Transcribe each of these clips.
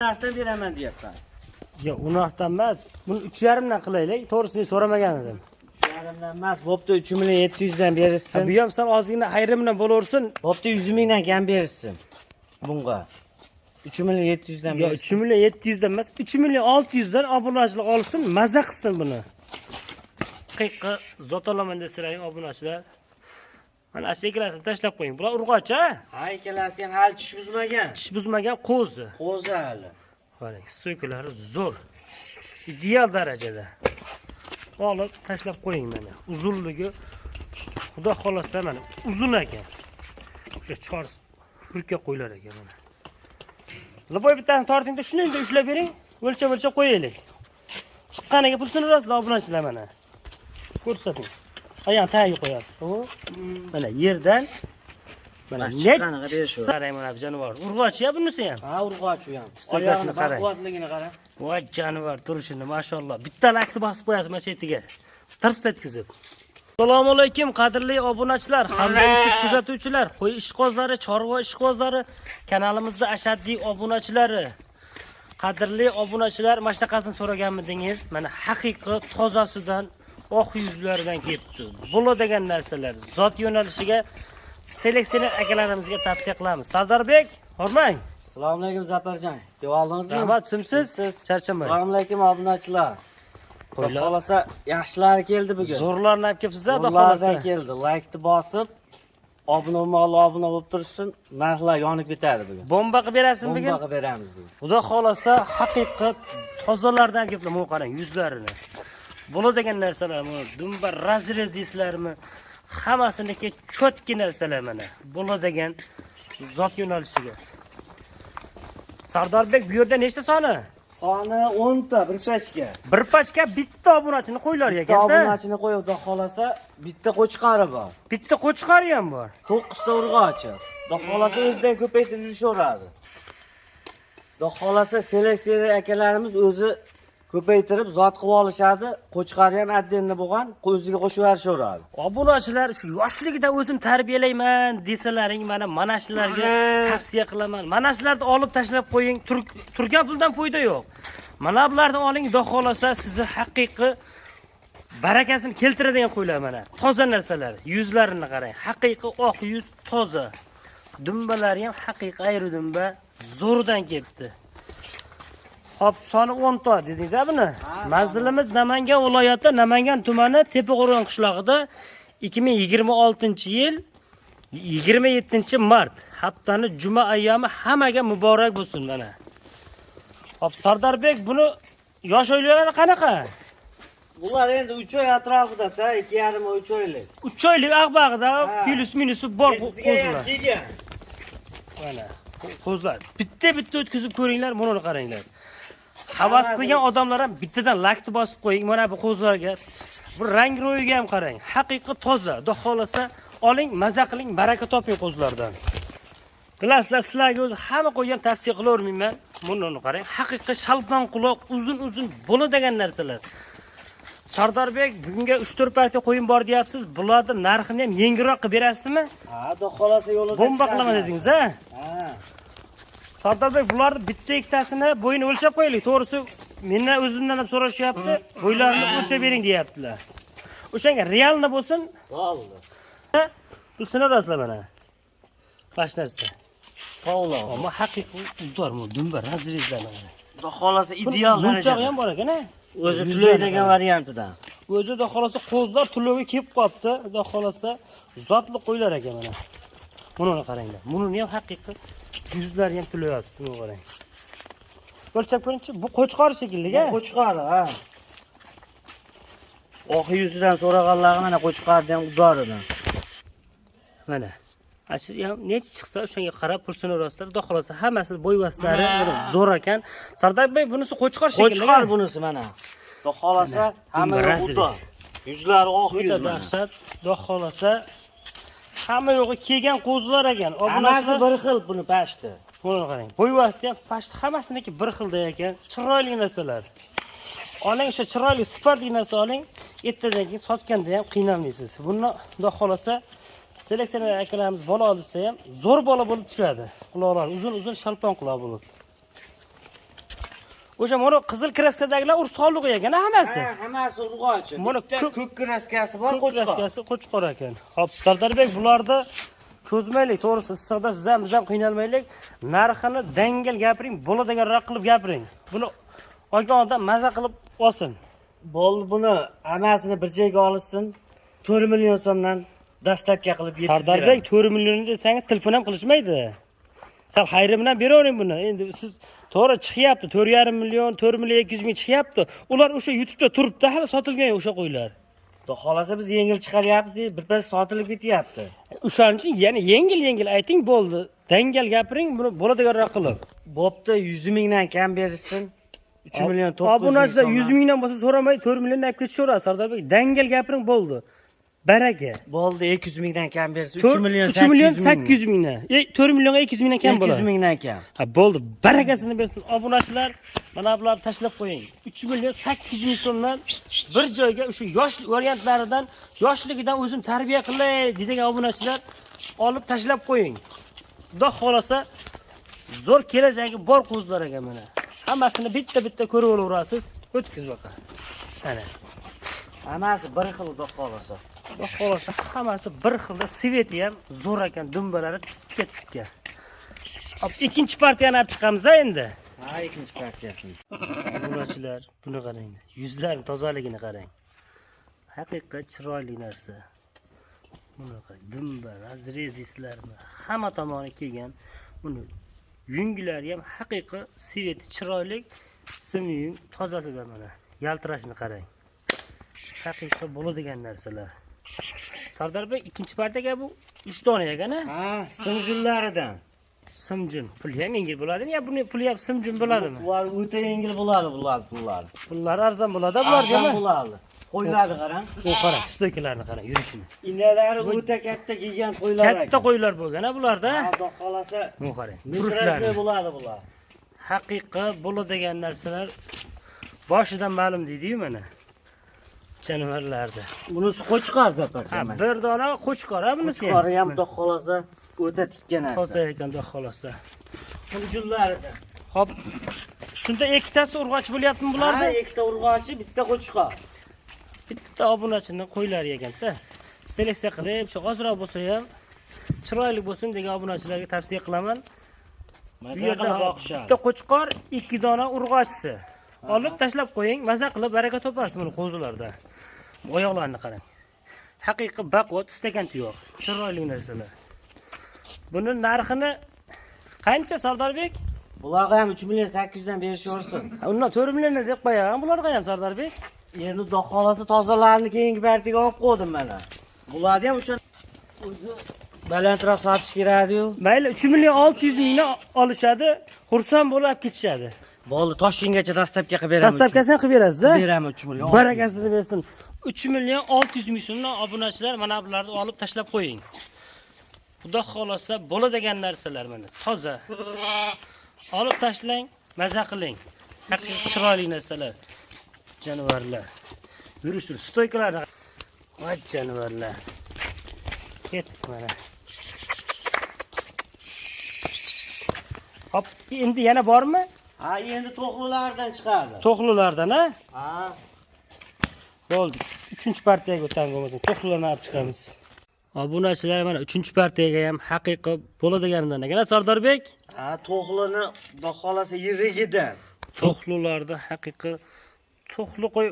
narxdan beraman deyapman. Yo, unoqdan emas. Buni 3,5 dan qilaylik. To'g'risini so'ramagan edim. 3,5 dan emas, bo'pti 3,700 dan berishsin. Bu ham sen ozgina xayrim bilan bo'laversin. Bo'pti 100 mingdan kam berishsin. Bunga 3,700 dan Yo, berishsin. 3,700 dan emas, 3,600 dan obunachilar olsin, mazza qilsin buni. Haqiqiy zot olaman desalaring obunachilar. Mana shu ikkalasini tashlab qo'ying. Bular urg'och, ha? Ha, ikkalasi ham hali tish buzmagan. Tish buzmagan qo'zi. Qo'zi hali. Qarang, stoykalari zo'r. Ideal darajada. Olib tashlab qo'ying mana. Uzunligi Xudo xolasa mana uzun ekan. O'sha chors hurka qo'ylar ekan mana. Loboy bitani tortingda shunday ushlab bering, o'lchab qo'yaylik. Chiqqaniga pulsini urasizlar obunachilar mana. Ko'rsating. Ayam tagiga qo'yasiz. Mana yerdan mana chiqqaniga berishaver. Qarang mana bu jonivor. Urg'och-ya bunisi ham. Ha, urg'och u ham. Stoykasini qarang. Quvvatligini qarang. Voy jonivor turishini, mashalloh. Bitta lakni bosib qo'yasiz mana shu yerga. Tirs etkizib. Assalomu alaykum qadrli obunachilar hamda kuzatuvchilar, qo'y ishqozlari, chorva ishqozlari, kanalimizda ashaddiy obunachilari. Qadrli obunachilar, mana shunaqasini so'raganmidingiz? Mana haqiqiy tozasidan oq yuzlaridan kelibdi. Bulo degan narsalar zot yo'nalishiga seleksioner akalarimizga tavsiya qilamiz. Sardorbek, hormang. Assalomu alaykum Zafarjon. Kelib oldingizmi? Rahmat, simsiz. Charchamang. Assalomu alaykum obunachilar. Xudo xolasa yaxshilari keldi bugun. Zo'rlarni olib kelibsiz-a, xudo Zo'rlardan xolasa. keldi. Like-ni bosib, obuna bo'lib tursin, narxlar yonib ketadi bugun. Bomba qilib berasizmi bugun? Bomba qilib beramiz bugun. Xudo xolasa haqiqat tozalardan kelibdi, bu qarang yuzlarini. Bo'la degan narsalar, mana dumba razrez deysizlarmi? Hammasiniki cho'tki narsalar mana. Bo'la degan zot yo'nalishiga. Sardorbek, bu yerda nechta soni? Soni 10 ta bir pachka. Bir pachka bitta obunachini qo'ylar ekan-da. Obunachini qo'yib, xudo xolasa bitta qo'chqari bor. Bitta qo'chqari ham bor. 9 ta urg'ochi. Xudo xolasa o'zidan ko'paytirib yurishaveradi. Xudo xolasa seleksioner akalarimiz o'zi ko'paytirib zot qilib olishadi. Qo'chqari ham addenni bo'lgan, o'ziga qo'shib yurishaveradi. Obunachilar shu yoshligidan o'zim tarbiyalayman desalaring, mana shularga tavsiya qilaman. Mana shularni olib tashlab qo'ying. Turgan puldan foyda yo'q. Mana bularni oling, xudo xolasa sizni haqiqiy barakasini keltiradigan qo'ylar mana. Toza narsalar. Yuzlarini qarang. Haqiqiy oq yuz, toza. Dumbalari ham haqiqiy ayri dumba, zo'rdan kelibdi. Hop, soni 10 ta dedingiz-a buni? Manzilimiz Namangan viloyati, Namangan tumani Tepaqo'rg'on qishlog'ida 2026-yil 27-mart haftani juma ayyomi hammaga muborak bo'lsin mana. Hop, Sardorbek, buni yosh oylari qanaqa? Bular endi 3 oy atrofida-da, 2,5 oy 3 oylik. 3 oylik aqbog'ida plus minusi bor qo'zlar. Mana, qo'zlar. Bitta o'tkazib ko'ringlar, buni qaranglar. Havas qilgan odamlar ham bittadan lakni bosib qo'ying. Mana bu qo'zlarga. Bu rang ro'yiga ham qarang. Haqiqiy toza. Xudo xolasa oling, maza qiling, baraka toping qo'zlardan. Bilasizlar, sizlarga o'zi hamma qo'ygan tavsiya qilavermayman. Buni qarang. Haqiqiy shalpon quloq, uzun bo'la degan narsalar. Sardorbek, bugunga 3-4 parcha qo'yim bor deyapsiz. Bularni narxini ham yengilroq qilib berasizmi? Ha, xudo xolasa yo'lida. Bomba qilaman dedingiz-a? Ha. Sardorbek, bularni bitta ikkitasini bo'yini o'lchab qo'yaylik. To'g'risi, mendan o'zimdan ham so'rashyapti. Bo'ylarini o'lchab bering deyaptilar. O'shanga realni bo'lsin. Bo'ldi. Pulsini urasizlar mana. Bash narsa. Sog'lom. Ammo haqiqiy udor bu dumba razrezlar mana. Xudo xolasa ideal darajada ham bor ekan-a? O'zi tulaydigan variantidan. O'zi xudo xolasa qo'zlar tuloviga kelib qolibdi. Xudo xolasa zotli qo'ylar ekan mana. Buni qaranglar. Buni ham haqiqiy yuzlari ham tulayapti, buni qarang. O'lchab ko'ringchi, bu qo'chqor shekilli-ga. Qo'chqori, ha. Oq yuzidan so'raganlarga mana qo'chqorni ham udoridan. Mana. Ashi ham necha chiqsa o'shanga qarab pulsini urasizlar. Xudo xolasa hammasi bo'yvaslari zo'r ekan. Sardorbek, bunisi qo'chqor shekilli. Qo'chqor bunisi mana. Xudo xolasa hamma udor. Yuzlari oq yuz. Dahshat. Xudo xolasa hamma yo'g'i kelgan qo'zlar ekan. Obunachilar bir xil buni pashti. Buni qarang. Bo'yvasi ham pashti hammasiniki bir xilda ekan. Chiroyli narsalar. Oling o'sha chiroyli sifatli narsa oling. Ertadan keyin sotganda ham qiynalmaysiz. Buni xudo xolasa seleksioner akalarimiz bola olsa ham zo'r bola bo'lib tushadi. Quloqlar uzun shalpon quloq bo'lib. O'sha mana qizil kraskadagilar ursolug'i ekan hammasi. Ha, hammasi urg'ochi. Mana ko'k kraskasi bor, qo'chqor. Qo'chqor ekan. Hop, Sardarbek bularda cho'zmaylik, to'g'risi issiqda siz ham biz ham qiynalmaylik. Narxini dangal gapiring, bo'ladiganroq qilib gapiring. Buni olgan odam maza qilib olsin. Bo'ldi, buni hammasini bir joyga olishsin. 4 million so'mdan dastlabki qilib yetkazib Sardarbek 4 million desangiz telefon ham qilishmaydi. Sal xayri bilan beravering buni. Endi siz to'g'ri chiqyapti, 4,5 million, 4 million 200 ming chiqyapti. Ular o'sha YouTube'da turibdi, hali sotilgan o'sha qo'ylar. Xudo xolasa biz yengil chiqaryapmiz, birpas sotilib ketyapti. O'shaning uchun yana yengil ayting bo'ldi. Dangal gapiring, buni bo'ladiganroq qilib. Bo'pti, 100 mingdan kam berishsin. 3 million 900 ming. Obunachilar 100 mingdan bo'lsa so'ramay 4 milliondan olib ketishaveradi Sardarbek. Dangal gapiring bo'ldi. Baraka. Bo'ldi, 200 mingdan kam bersin. 3 million 800 mingdan. 4 millionga 200 mingdan kam bo'ladi. 200 mingdan kam. Ha, bo'ldi. Barakasini bersin obunachilar. Mana bularni tashlab qo'ying. 3 million 800 ming so'mdan bir joyga o'sha yosh variantlaridan, yoshligidan o'zim tarbiya qilay degan obunachilar olib tashlab qo'ying. Xudo xolasa zo'r kelajagi bor qo'zlar ekan mana. Hammasini bitta ko'rib olaverasiz. O'tkiz baqa. Mana. Hammasi bir xil, xudo xolasa. Xudo xolasa hammasi bir xilda, sveti ham zo'r ekan, dumbalari tikka. Hop, ikkinchi partiyani olib chiqamiz endi. Ha, ikkinchi partiyasini. Obunachilar, buni qarang. Yuzlari tozaligini qarang. Haqiqat chiroyli narsa. Bunaqa dumbar, azrezislarni hamma tomoni kelgan. Buni yungilari ham haqiqiy sveti chiroyli, simyung, tozasidan mana. Yaltirashini qarang. Haqiqiy bo'ladigan narsalar. Sardarbek ikkinchi partiyaga bu 3 dona ekan-a? Ha, simjunlaridan. Simjun. Pul ham yengil bo'ladimi? Ya buni puli ham simjun bo'ladimi? Bular o'ta yengil bo'ladi, bular. Pullar arzon bo'ladi, bularga. Arzon bo'ladi. Qo'ylarni qarang. Bu qarang, stoykalarni qarang, yurishini. Inalari o'ta katta kelgan qo'ylar ekan. Katta qo'ylar bo'lgan-a bularda. Xudo xolasa, Bu qarang. yurishlar bo'ladi bular. Haqiqiy bo'ladigan narsalar boshidan ma'lum deydi-yu mana. Jonivorlarda. Bunisi qo'chqor zapar. Ha, bir dona qo'chqor ha bunisi. Qo'chqori ham xudo xolasa o'ta tikkan narsa. Toza ekan xudo xolasa. Simjunlaridan. Hop. Shunda ikkitasi urg'och bo'lyaptimi bularda? Ha, ikkita urg'ochi, bitta qo'chqor. Bitta obunachini qo'ylari ekan-da. Seleksiya qilib, shu ozroq bo'lsa ham chiroyli bo'lsin degan obunachilarga tavsiya qilaman. Bu yerda bitta qo'chqor, 2 dona urg'ochisi. Olib tashlab qo'ying, maza qilib baraka toparsiz buni qo'zilarda. Oyoqlarini qarang. Haqiqiy baquvvat istagan tuyoq. Chiroyli narsalar. Buni narxini qancha Sardarbek? Bularga ham 3 million 800 dan berishaversin. Undan 4 million deb qo'yaman bularga ham Sardarbek. Endi xudo xolasa tozalarini keyingi partiyaga olib qo'ydim mana. Bularni ham o'sha o'zi balandroq sotish kerak-ku. Mayli 3 million 600 mingni olishadi, xursand bo'lib ketishadi. Bo'ldi, Toshkentgacha dastlabki qilib beraman. Dastlabkasini qilib berasiz-da? Beraman 3 million. Barakasini bersin. 3 million 600 ming so'mdan obunachilar mana bularni olib tashlab qo'ying. Xudo xolasa bo'ladigan narsalar mana, toza. Olib tashlang, maza qiling. Haqiqiy chiroyli narsalar. Jonivorlar. Yurish, stoykalarni. Voy jonivorlar. Ketdik mana. Hop, endi yana bormi? Ha, endi to'qlilardan chiqadi. To'qlilardan, ha? Ha. Bo'ldi. 3-partiyaga o'tamiz bo'lmasam, to'qlilarni olib chiqamiz. Obunachilar mana 3-partiyaga ham haqiqiy bo'ladiganidan ekan Sardarbek. Ha, to'qlini xudo xolasa yirigidan. To'qlilarda haqiqiy to'qli qo'y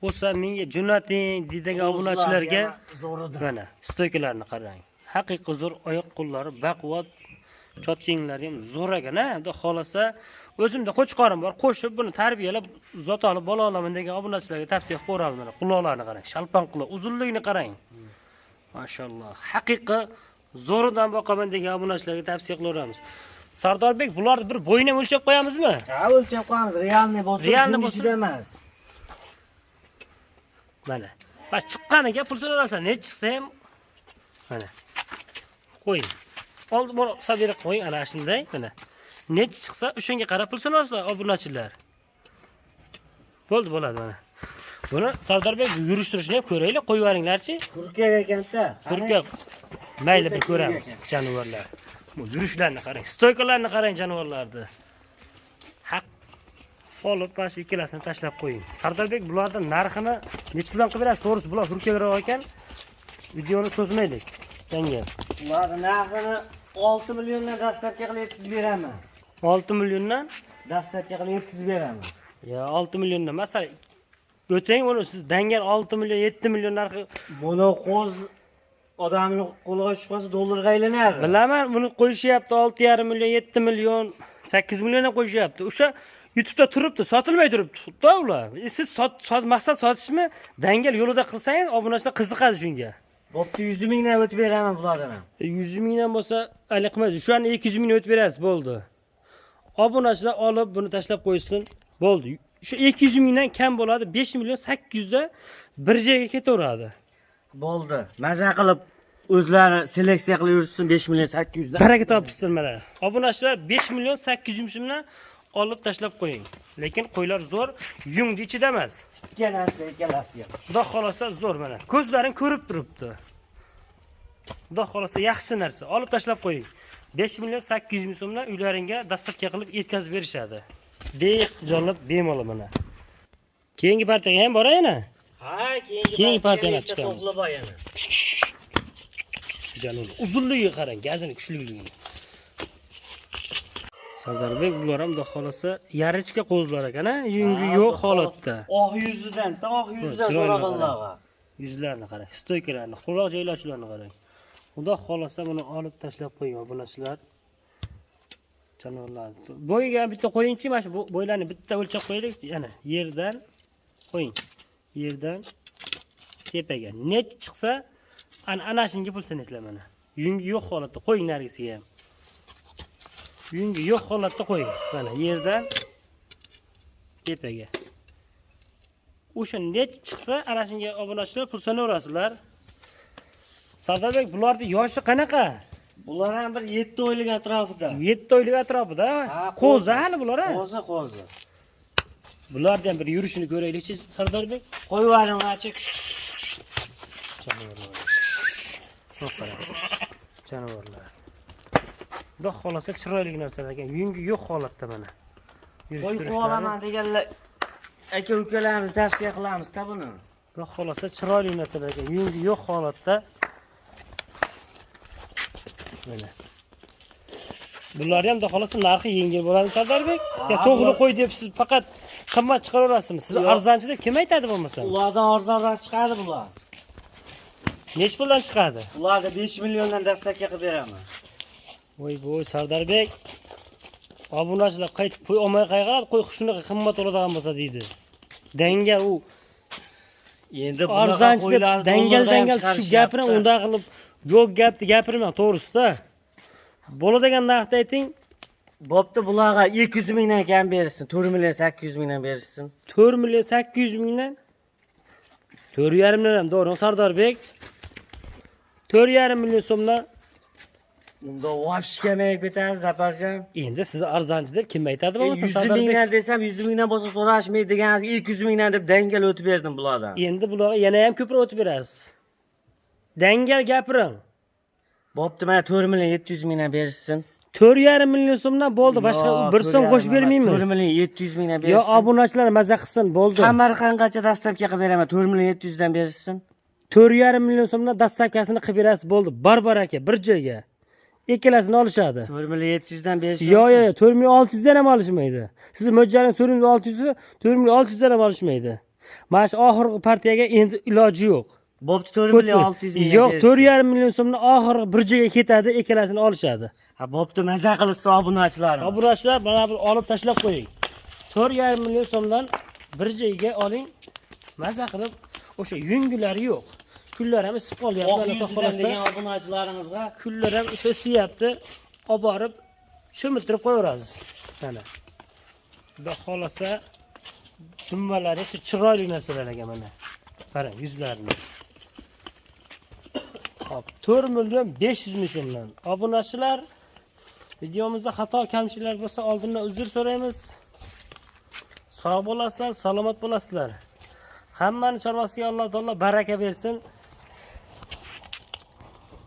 bo'lsa menga jo'nating degan obunachilarga zo'ridir. mana stoykalarni qarang. Haqiqiy zo'r oyoq qo'llari baquvvat, chotkinglari ham zo'r ekan-a. Xudo xolasa o'zimda qo'chqorim bor, qo'shib buni tarbiyalab zot olib bola olaman degan obunachilarga tavsiya qilib qo'yraman. Mana quloqlarni qarang, shalpon quloq, uzunligini qarang. Mashalloh. Haqiqiy zo'ridan boqaman degan obunachilarga tavsiya qilaveramiz. Sardarbek, bularni bir bo'yini o'lchab qo'yamizmi? Ha, o'lchab qo'yamiz. Realniy bo'lsin, Realniy bo'lsin emas. Mana. Bas chiqqaniga pul so'rasan, ne chiqsa ham mana. Qo'ying. Oldi bor sabira qo'ying ana shunday, mana. Ne chiqsa o'shanga qarab pul so'rasizlar obunachilar. Bo'ldi, bo'ladi mana. Buni Sardarbek yurishtirishni ham ko'raylik, qo'yib yuboringlarchi. Turkiyaga ekanda. Turkiya. Mayli, bir ko'ramiz jonivorlar. Bu yurishlarni qarang, stoykalarni qarang jonivorlarni. Haq olib mana shu ikkalasini tashlab qo'ying. Sardorbek, bularning narxini nech bilan qilib berasiz? To'g'risi bular hurkagroq ekan. Videoni cho'zmaylik. Dangal. Bularning narxini 6 milliondan dastlabki qilib yetkazib beraman. 6 milliondan Dastlabki qilib yetkazib beraman. ya 6 milliondan masalan o'tang uni siz dangal 6 million 7 million narxi Buni qo'z odamning qo'liga tushib qolsa dollarga aylanadi. bilaman, buni qo'yishyapti 6,5 million 7 million 8 milliondan qo'yishyapti. O'sha YouTube'da turibdi, sotilmay turibdi-da ular. Siz maqsad sotishmi? Dangal yo'lida qilsangiz, obunachilar qiziqadi shunga. Bo'pti 100 mingdan o'tib beraman bulardan. 100 mingdan bo'lsa, aniqmaydi. Shu an 200 ming o'tib berasiz, bo'ldi. Obunachilar olib buni tashlab qo'ysin, bo'ldi. Shu 200 mingdan kam bo'ladi, 5 million 800 da bir joyga ketaveradi. Bo'ldi. Maza qilib o'zlari seleksiya qilib yursin 5 million 800 dan. Baraka topsin mana. Obunachilar 5 million 800 ming so'mdan olib tashlab qo'ying. Lekin qo'ylar zo'r, yungdi ichida emas. Ikkalasi. Xudo xolasa zo'r mana. Ko'zlaring ko'rib turibdi. Xudo xolasa yaxshi narsa. Olib tashlab qo'ying. 5 million 800 ming so'mdan uylaringga dastlabki qilib yetkazib berishadi. Bejonlab bemalol mana. Keyingi partiyaga ham boray yana. Ha, Keyingi partiyani chiqamiz. To'g'lab yana. Janon. Uzunligiga qarang, gazini kuchliligini. Sardorbek bular ham xudo xolasa yarichka qo'zlar ekan-a, yungi yo'q holatda. Oq yuzidan, oq yuzidan so'raganlarga. Yuzlarini qarang, stoykalarni, quloq joylashlarni qarang. Xudo xolasa buni olib tashlab qo'ying obunachilar. Janolarni. Bo'yiga bitta qo'yingchi, mana shu bo'ylarni bitta o'lchab qo'yaylik, yana yerdan qo'ying. Yerdan tepaga. Net chiqsa, ana shunga pul sanasizlar mana. Yungi yo'q holatda qo'ying nargisiga ham. Yungi yo'q holatda qo'ying. Mana yerdan tepaga. O'sha net chiqsa, ana shunga obunachilar pul sanaverasizlar. Sardorbek, bularning yoshi qanaqa? Bular ham bir 7 oylik atrofida. 7 oylik atrofida. Qo'zi hali bular, ha? Qo'zi. Bulardan ham bir yurishini ko'raylikchi, Sardorbek. Qo'yvaring achi. Janovarlar. Xudo xolasa chiroyli narsalar ekan. Yungi yo'q holatda mana. Qo'y qo'laman deganlar aka-ukalarimiz tavsiya qilamiz-da buni. Xudo xolasa chiroyli narsalar ekan. Yungi yo'q holatda. Mana. Bular ham xudo xolasa narxi yengil bo'ladi, Sardorbek. Ya to'g'ri qo'y deb siz faqat qimmat chiqaraverasizmi? Siz arzonchi deb kim aytadi bo'lmasa? Ulardan arzonroq chiqadi bular. Nech puldan chiqadi? Ularga 5 milliondan dastlabki qilib beraman. Voy voy Sardorbek. Obunachilar qaytib qo'y olmay qayqaradi, qo'y shunaqa qimmat oladigan bo'lsa deydi. Dangal u Endi arzonchi deb dangal shu gapini unda qilib yo'q gapni gapirmang, to'g'risi-da. Bo'ladigan narxni ayting. Bo'pti, bularga 200 mingdan kam bersin, 4 million 800 mingdan bersin. 4 million 800 mingdan 4,5 million to'g'ri, Sardorbek. 4,5 million so'mdan Unda vobshi kamayib ketadi, Zaparjon. endi siz arzonchi deb kim aytadi bo'lmasa 100 mingdan desam, 100 mingdan bo'lsa so'rashmaydi degan 200 mingdan deb dangal o'tib berdim bulardan. Endi bularga yana ham ko'proq o'tib berasiz. Dangal gapiring. Bo'pti, mana 4 million 700 mingdan bersin. 4,5 million so'mdan bo'ldi, boshqa bir so'm qo'shib bermaymiz. 4 million 700 mingdan bersin. Yo, obunachilar maza qilsin, bo'ldi. Samarqandgacha dastlabki qilib beraman, 4 million 700 dan bersin. 4,5 million so'mdan dastlabkasini qilib berasiz, bo'ldi. Barbar aka, bir joyga. Ikkalasini olishadi. 4 million 700 dan berish. Yo, 4 million 600 dan ham olishmaydi. Siz mo'ljalning 4 million 600 4 million 600 dan ham olishmaydi. Mana shu oxirgi partiyaga endi iloji yo'q. Bo'pti, 4 million 600 ming. Yo'q, 4,5 million so'mdan oxirgi bir joyga ketadi, ikkalasini olishadi. Ha, bo'pti, maza qilsin obunachilarim. Obunachilar mana bir olib tashlab qo'ying. 4,5 million so'mdan bir joyga oling. Maza qilib, o'sha yungilari yo'q. Kunlar ham isib qolyapti, Xudo xolasa degan obunachilarimizga kunlar ham isiyapti. Olib borib cho'miltirib qo'yaverasiz. Mana. Xudo xolasa dummalari shu chiroyli narsalar ekan mana. Qarang, yuzlarini. Hop, 4 million 500 ming so'mdan. Obunachilar, videomizda xato kamchiliklar bo'lsa oldindan uzr so'raymiz. Sog' bo'lasizlar, salomat bo'lasizlar. Hammani chorvasiga Alloh taolo baraka bersin.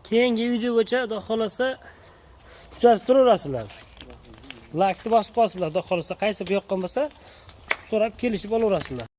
Keyingi videogacha xudo xolasa kuzatib turaverasizlar. Like bosib qo'yasizlar, xudo xolasa qaysi bu yoqqan bo'lsa so'rab kelishib olaverasizlar.